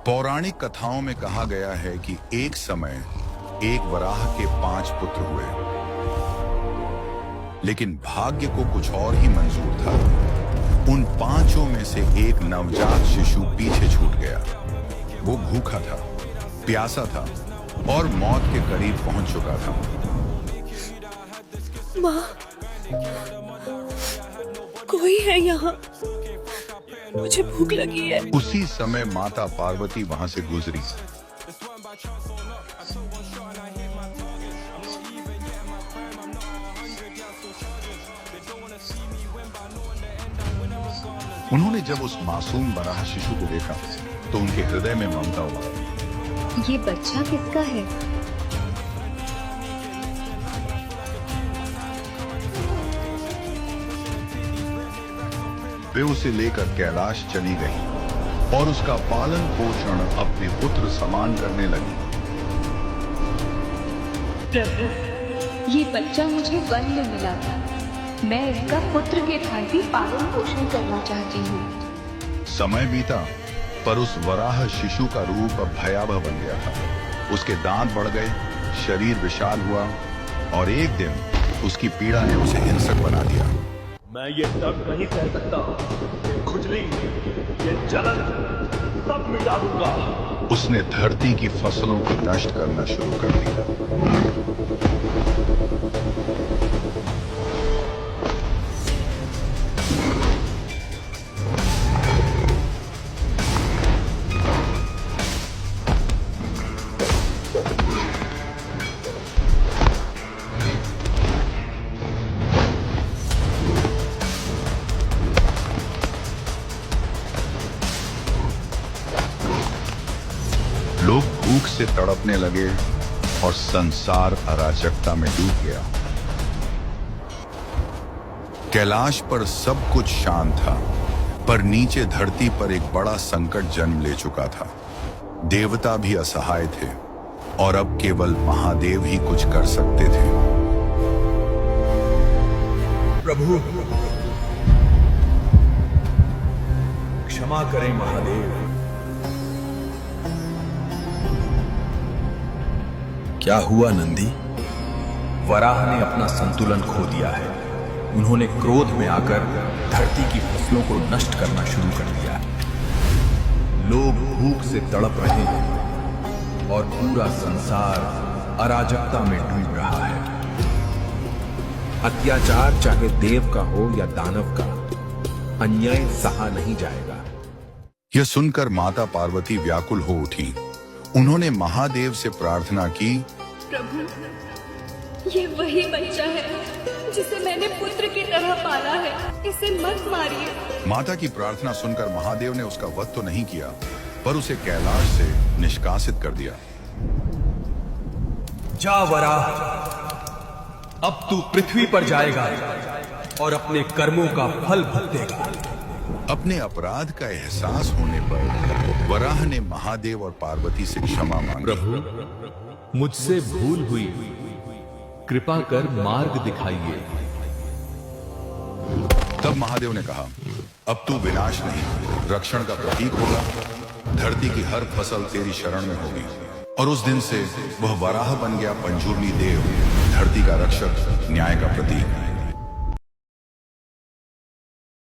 पौराणिक कथाओं में कहा गया है कि एक समय एक वराह के 5 पुत्र हुए, लेकिन भाग्य को कुछ और ही मंजूर था। उन 5 में से एक नवजात शिशु पीछे छूट गया। वो भूखा था, प्यासा था और मौत के करीब पहुंच चुका था। माँ, कोई है यहाँ? मुझे भूख लगी है। उसी समय माता पार्वती वहां से गुजरी। उन्होंने जब उस मासूम बराह शिशु को देखा तो उनके हृदय में ममता हुआ। ये बच्चा किसका है? वे उसे लेकर कैलाश चली गई और उसका पालन पोषण अपने पुत्र समान करने लगी। प्रभु, ये बच्चा मुझे वन में मिला था। मैं इसका पुत्र के भांति पालन पोषण करना चाहती हूँ। समय बीता, पर उस वराह शिशु का रूप अब भयावह बन गया था। उसके दांत बढ़ गए, शरीर विशाल हुआ और एक दिन उसकी पीड़ा ने उसे हिंसक बना दिया। मैं ये दर्द नहीं सह सकता। ये खुजली, ये जलन सब मिटा दूंगा। उसने धरती की फसलों को नष्ट करना शुरू कर दिया। लोग भूख से तड़पने लगे और संसार अराजकता में डूब गया। कैलाश पर सब कुछ शांत था, पर नीचे धरती पर एक बड़ा संकट जन्म ले चुका था। देवता भी असहाय थे और अब केवल महादेव ही कुछ कर सकते थे। प्रभु, क्षमा करें महादेव। क्या हुआ नंदी? वराह ने अपना संतुलन खो दिया है। उन्होंने क्रोध में आकर धरती की फसलों को नष्ट करना शुरू कर दिया है। लोग भूख से तड़प रहे हैं और पूरा संसार अराजकता में डूब रहा है। अत्याचार चाहे देव का हो या दानव का, अन्याय सहा नहीं जाएगा। यह सुनकर माता पार्वती व्याकुल हो उठी। उन्होंने महादेव से प्रार्थना की, प्रभु, ये वही बच्चा है जिसे मैंने पुत्र की तरह पाला है। इसे मत मारिए। माता की प्रार्थना सुनकर महादेव ने उसका वध तो नहीं किया, पर उसे कैलाश से निष्कासित कर दिया। जा वराह, अब तू पृथ्वी पर जाएगा और अपने कर्मों का फल भुगतेगा। अपने अपराध का एहसास होने पर वराह ने महादेव और पार्वती से क्षमा मांगी। प्रभु, मुझसे भूल हुई, कृपा कर मार्ग दिखाइए। तब महादेव ने कहा, अब तू विनाश नहीं, रक्षण का प्रतीक होगा। धरती की हर फसल तेरी शरण में होगी। और उस दिन से वह वराह बन गया पंजूर्णी देव, धरती का रक्षक, न्याय का प्रतीक।